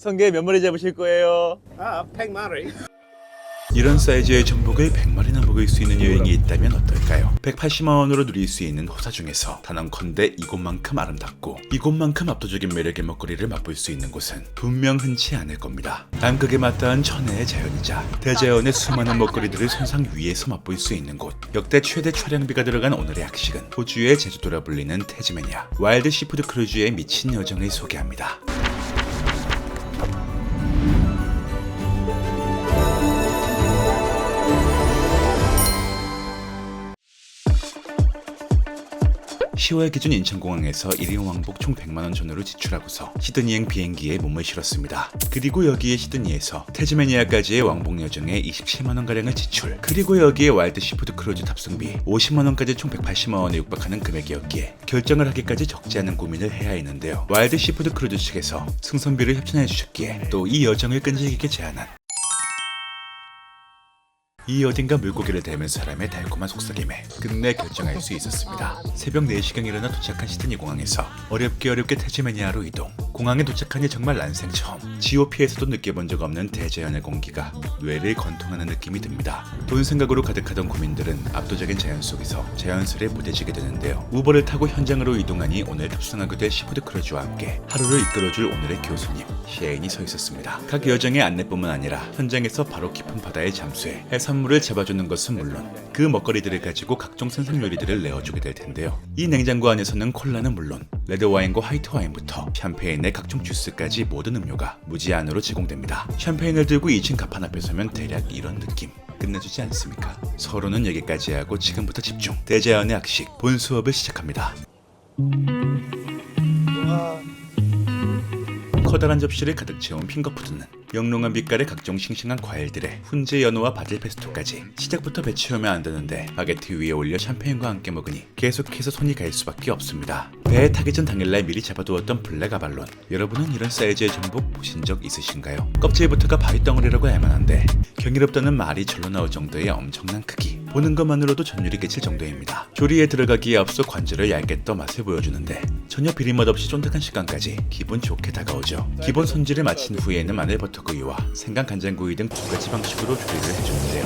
성게 몇 마리 잡으실 거예요? 100마리. 이런 사이즈의 전복을 100마리나 먹을 수 있는 여행이 있다면 어떨까요? 180만 원으로 누릴 수 있는 호사 중에서 단언컨대 이곳만큼 아름답고 이곳만큼 압도적인 매력의 먹거리를 맛볼 수 있는 곳은 분명 흔치 않을 겁니다. 남극에 맞닿은 천혜의 자연이자 대자연의 수많은 먹거리들을 선상 위에서 맛볼 수 있는 곳. 역대 최대 촬영비가 들어간 오늘의 학식은 호주의 제주도라 불리는 태즈메니아 와일드 시푸드 크루즈의 미친 여정을 소개합니다. (10월) 기준 인천공항에서 1인 왕복 총 100만원 전후를 지출하고서 시드니행 비행기에 몸을 실었습니다. 그리고 여기에 시드니에서 태즈메니아까지의 왕복 여정에 27만원가량을 지출, 그리고 여기에 와일드 시푸드 크루즈 탑승비 50만원까지 총 180만원에 육박하는 금액이었기에 결정을 하기까지 적지 않은 고민을 해야 했는데요. 와일드 시푸드 크루즈 측에서 승선비를 협찬해 주셨기에 또 이 여정을 끈질기게 제안한 이 어딘가 물고기를 닮은 사람의 달콤한 속삭임에 끝내 결정할 수 있었습니다. 새벽 4시경 일어나 도착한 시드니 공항에서 어렵게 태즈메니아로 이동. 공항에 도착하니 정말 난생 처음, GOP에서도 느껴본 적 없는 대자연의 공기가 뇌를 건통하는 느낌이 듭니다. 돈 생각으로 가득하던 고민들은 압도적인 자연 속에서 자연스레 무뎌지게 되는데요. 우버를 타고 현장으로 이동하니 오늘 탑승하게 될 시푸드 크루즈와 함께 하루를 이끌어줄 오늘의 교수님 셰인이 서 있었습니다. 각 여정의 안내뿐만 아니라 현장에서 바로 깊은 바다에 잠수해 해산물을 잡아주는 것은 물론 그 먹거리들을 가지고 각종 생선 요리들을 내어주게 될 텐데요. 이 냉장고 안에서는 콜라는 물론 레드와인과 화이트와인부터 샴페인의 각종 주스까지 모든 음료가 무제한으로 제공됩니다. 샴페인을 들고 2층 갑판 앞에 서면 대략 이런 느낌. 끝내주지 않습니까? 서로는 여기까지 하고 지금부터 집중. 대자연의 학식 본 수업을 시작합니다. 커다란 접시를 가득 채운 핑거푸드는 영롱한 빛깔의 각종 싱싱한 과일들에 훈제 연어와 바질 페스토까지 시작부터 배 채우면 안 되는데 바게트 위에 올려 샴페인과 함께 먹으니 계속해서 손이 갈 수밖에 없습니다. 배에 타기 전 당일날 미리 잡아두었던 블랙 아발론. 여러분은 이런 사이즈의 전복 보신 적 있으신가요? 껍질부터가 바위덩어리라고 할 만한데 경이롭다는 말이 절로 나올 정도의 엄청난 크기. 보는 것만으로도 전율이 끼칠 정도입니다. 조리에 들어가기에 앞서 관절을 얇게 떠 맛을 보여주는데 전혀 비린맛 없이 쫀득한 식감까지 기분 좋게 다가오죠. 기본 손질을 마친 후에는 마늘버터구이와 생강 간장구이 등 2가지 방식으로 조리를 해주는데요.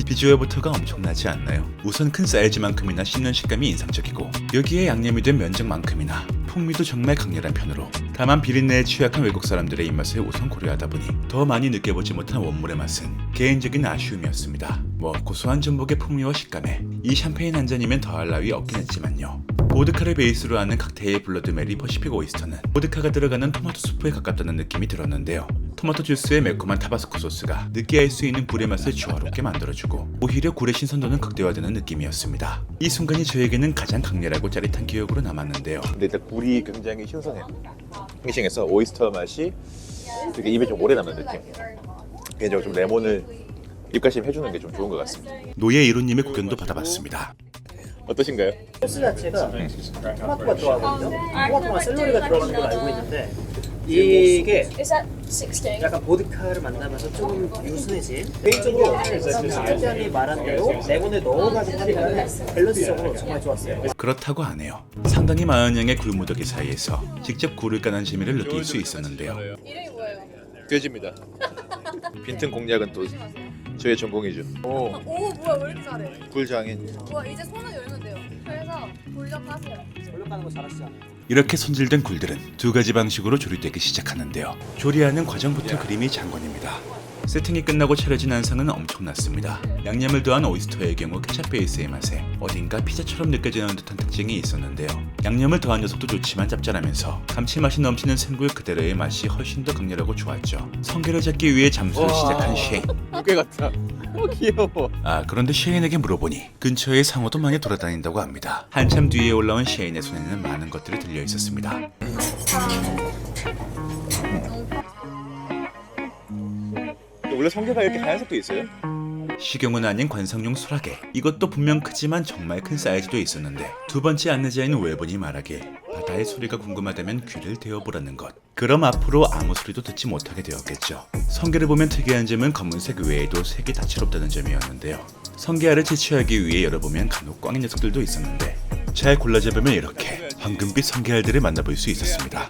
비주얼부터가 엄청나지 않나요? 우선 큰 사이즈만큼이나 씹는 식감이 인상적이고 여기에 양념이 된 면적만큼이나 풍미도 정말 강렬한 편으로 다만 비린내에 취약한 외국 사람들의 입맛을 우선 고려하다 보니 더 많이 느껴보지 못한 원물의 맛은 개인적인 아쉬움이었습니다. 고소한 전복의 풍미와 식감에 이 샴페인 한 잔이면 더할 나위 없긴 했지만요. 보드카를 베이스로 하는 칵테일 블러드메리 퍼시픽 오이스터는 보드카가 들어가는 토마토 수프에 가깝다는 느낌이 들었는데요. 토마토 주스에 매콤한 타바스코 소스가 느끼할 수 있는 굴의 맛을 조화롭게 만들어주고 오히려 굴의 신선도는 극대화되는 느낌이었습니다. 이 순간이 저에게는 가장 강렬하고 짜릿한 기억으로 남았는데요. 근데 일단 굴이 굉장히 신선해요. 싱싱해서 오이스터 맛이 되게 입에 좀 오래 남는 느낌. 개인적으로 좀 레몬을 입가심 해주는 게 좀 좋은 것 같습니다. 노예 이로님의 고견도 받아봤습니다. 어떠신가요? 소스 자체가 토마토가 들어가거든요. 토마토와 샐러리가 들어가는 걸로 알고 있는데 이게 약간 보드카를 만나면서 조금 유순해진. 개인적으로 사장님이 말한 대로 레몬을 넣어가지고 하니까 밸런스적으로 정말 좋았어요. 그렇다고 하네요. 상당히 많은 양의 굴무더기 사이에서 직접 굴을 까는 재미를 느낄 수 있었는데요. 이름이 뭐예요? 돼지입니다. 빈틈 공략은 또 저의 전공이죠. 오 뭐야 왜 이렇게 잘해? 굴장인. 와 이제 손을 열면 돼요. 그래서 돌려가세요. 올려가는 거 잘하시잖아요. 이렇게 손질된 굴들은 2가지 방식으로 조리되기 시작하는데요. 조리하는 과정부터 그림이 장관입니다. 세팅이 끝나고 차려진 한상은 엄청났습니다. 양념을 더한 오이스터의 경우 케찹 베이스의 맛에 어딘가 피자처럼 느껴지는 듯한 특징이 있었는데요. 양념을 더한 녀석도 좋지만 짭짤하면서 감칠맛이 넘치는 생굴 그대로의 맛이 훨씬 더 강렬하고 좋았죠. 성게를 잡기 위해 잠수를 시작한 셰인. 무게 같아. 귀여워. 그런데 셰인에게 물어보니 근처에 상어도 많이 돌아다닌다고 합니다. 한참 뒤에 올라온 셰인의 손에는 많은 것들이 들려 있었습니다. 원래 성게가 이렇게 하얀색도 있어요? 식용은 아닌 관상용 수라게. 이것도 분명 크지만 정말 큰 사이즈도 있었는데 두 번째 안내자인 웰본이 말하길 바다의 소리가 궁금하다면 귀를 대어보라는 것. 그럼 앞으로 아무 소리도 듣지 못하게 되었겠죠. 성게를 보면 특이한 점은 검은색 외에도 색이 다채롭다는 점이었는데요. 성게알을 채취하기 위해 열어보면 간혹 꽝인 녀석들도 있었는데 잘 골라 잡으면 이렇게 황금빛 성게알들을 만나볼 수 있었습니다.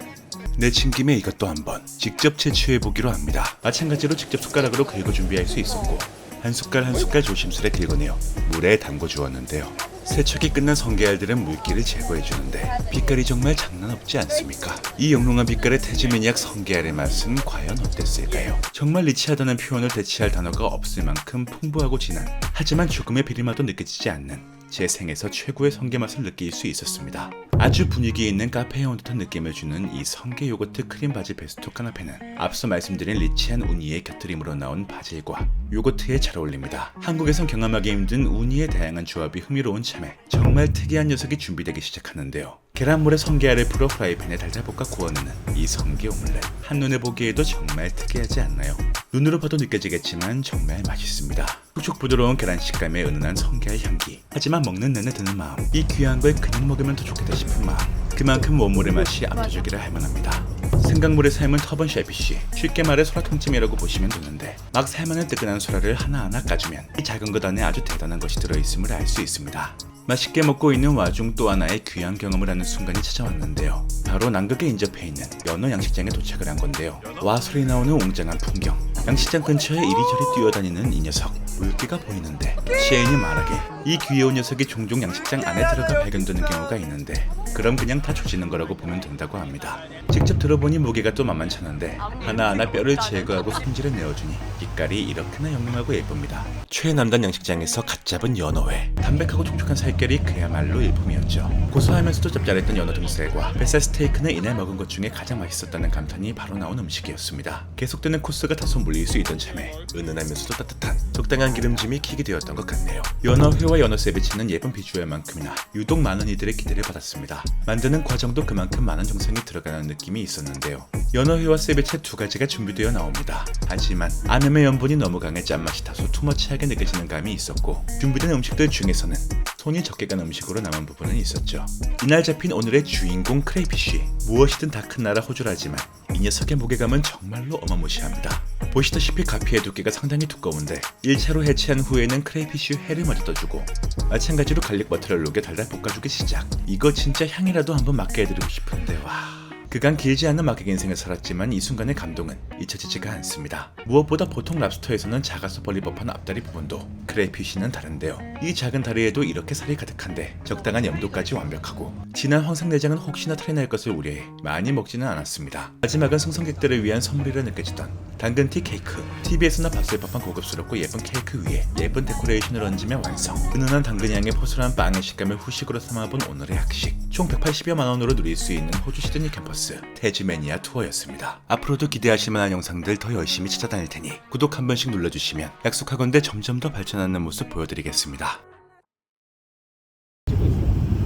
내친 김에 이것도 한번 직접 채취해보기로 합니다. 마찬가지로 직접 숟가락으로 긁어 준비할 수 있었고 한 숟갈 한 숟갈 조심스레 긁어내어 물에 담궈 주었는데요. 세척이 끝난 성게알들은 물기를 제거해주는데 빛깔이 정말 장난 없지 않습니까? 이 영롱한 빛깔의 태즈메니악 성게알의 맛은 과연 어땠을까요? 정말 리치하다는 표현을 대체할 단어가 없을 만큼 풍부하고 진한, 하지만 조금의 비린맛도 느껴지지 않는 제 생에서 최고의 성게 맛을 느낄 수 있었습니다. 아주 분위기 있는 카페에 온 듯한 느낌을 주는 이 성게 요거트 크림 바질 페스토 카나페는 앞서 말씀드린 리치한 우니의 곁들임으로 나온 바질과 요거트에 잘 어울립니다. 한국에선 경험하기 힘든 우니의 다양한 조합이 흥미로운 참에 정말 특이한 녀석이 준비되기 시작하는데요. 계란물에 성게알을 풀어 프라이팬에 달달 볶아 구워내는 이 성게 오믈렛, 한눈에 보기에도 정말 특이하지 않나요? 눈으로 봐도 느껴지겠지만 정말 맛있습니다. 촉촉 부드러운 계란 식감에 은은한 성게알 향기, 하지만 먹는 내내 드는 마음, 이 귀한 걸 그냥 먹으면 더 좋겠다 싶은 마음, 그만큼 원물의 맛이 압도적이라 할 만합니다. 생강물에 삶은 터번 쉘피쉬, 쉽게 말해 소라 통찜이라고 보시면 되는데 막 삶아낸 뜨끈한 소라를 하나하나 까주면 이 작은 것 안에 아주 대단한 것이 들어있음을 알 수 있습니다. 맛있게 먹고 있는 와중 또 하나의 귀한 경험을 하는 순간이 찾아왔는데요. 바로 남극에 인접해 있는 연어 양식장에 도착을 한 건데요. 와 소리 나오는 웅장한 풍경, 양식장 근처에 이리저리 뛰어다니는 이 녀석, 물기가 보이는데 시인이 말하길 이 귀여운 녀석이 종종 양식장 안에 들어가 발견되는 경우가 있는데 그럼 그냥 다 조지는 거라고 보면 된다고 합니다. 직접 들어보니 무게가 또 만만찮은데 하나하나 뼈를 제거하고 손질을 내어주니 빛깔이 이렇게나 영롱하고 예쁩니다. 최남단 양식장에서 갓 잡은 연어회, 담백하고 촉촉한 살결이 그야말로 일품이었죠. 고소하면서도 짭짤했던 연어 등살과 뱃살 스테이크는 이날 먹은 것 중에 가장 맛있었다는 감탄이 바로 나온 음식이었습니다. 계속되는 코스가 다소 물릴 수 있던 참에 은은하면서도 따뜻한 적당한 기름짐이 킥이 되었던 것 같네요. 연어회와 연어 세비치는 예쁜 비주얼만큼이나 유독 많은 이들의 기대를 받았습니다. 만드는 과정도 그만큼 많은 정성이 들어가는 느낌이 있었는데요. 연어회와 세비치 두 가지가 준비되어 나옵니다. 하지만 안음의 염분이 너무 강해 짠맛이 다소 투머치하게 느껴지는 감이 있었고 준비된 음식들 중에서는 손이 적게 간 음식으로 남은 부분은 있었죠. 이날 잡힌 오늘의 주인공 크레이피쉬, 무엇이든 다 큰 나라 호주라지만 이 녀석의 무게감은 정말로 어마무시합니다. 보시다시피 가피의 두께가 상당히 두꺼운데 1차로 해체한 후에는 크레이피쉬 회를 먼저 떠주고 마찬가지로 갈릭 버터를 녹여 달달 볶아주기 시작. 이거 진짜 향이라도 한번 맡게 해드리고 싶은데 와... 그간 길지 않은 마객 인생을 살았지만 이 순간의 감동은 잊혀지지가 않습니다. 무엇보다 보통 랍스터에서는 작아서 벌릴 법한 앞다리 부분도 크레이피쉬는 다른데요. 이 작은 다리에도 이렇게 살이 가득한데 적당한 염도까지 완벽하고 진한 황색내장은 혹시나 탈이 날 것을 우려해 많이 먹지는 않았습니다. 마지막은 승선객들을 위한 선물이라 느껴지던 당근티 케이크, TV에서나 봤을 법한 고급스럽고 예쁜 케이크 위에 예쁜 데코레이션을 얹으며 완성. 은은한 당근향의 포슬한 빵의 식감을 후식으로 삼아본 오늘의 학식, 총 180여만 원으로 누릴 수 있는 호주 시드니 캠퍼스 태즈메니아 투어였습니다. 앞으로도 기대하실 만한 영상들 더 열심히 찾아다닐 테니 구독 한 번씩 눌러주시면 약속하건대 점점 더 발전하는 모습 보여드리겠습니다.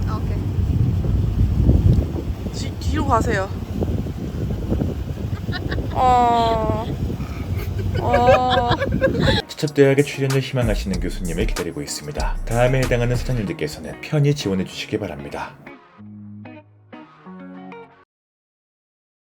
오케이. 뒤로 가세요. 지첩대학에 출연을 희망하시는 교수님을 기다리고 있습니다. 다음에 해당하는 사장님들께서는 편히 지원해 주시기 바랍니다.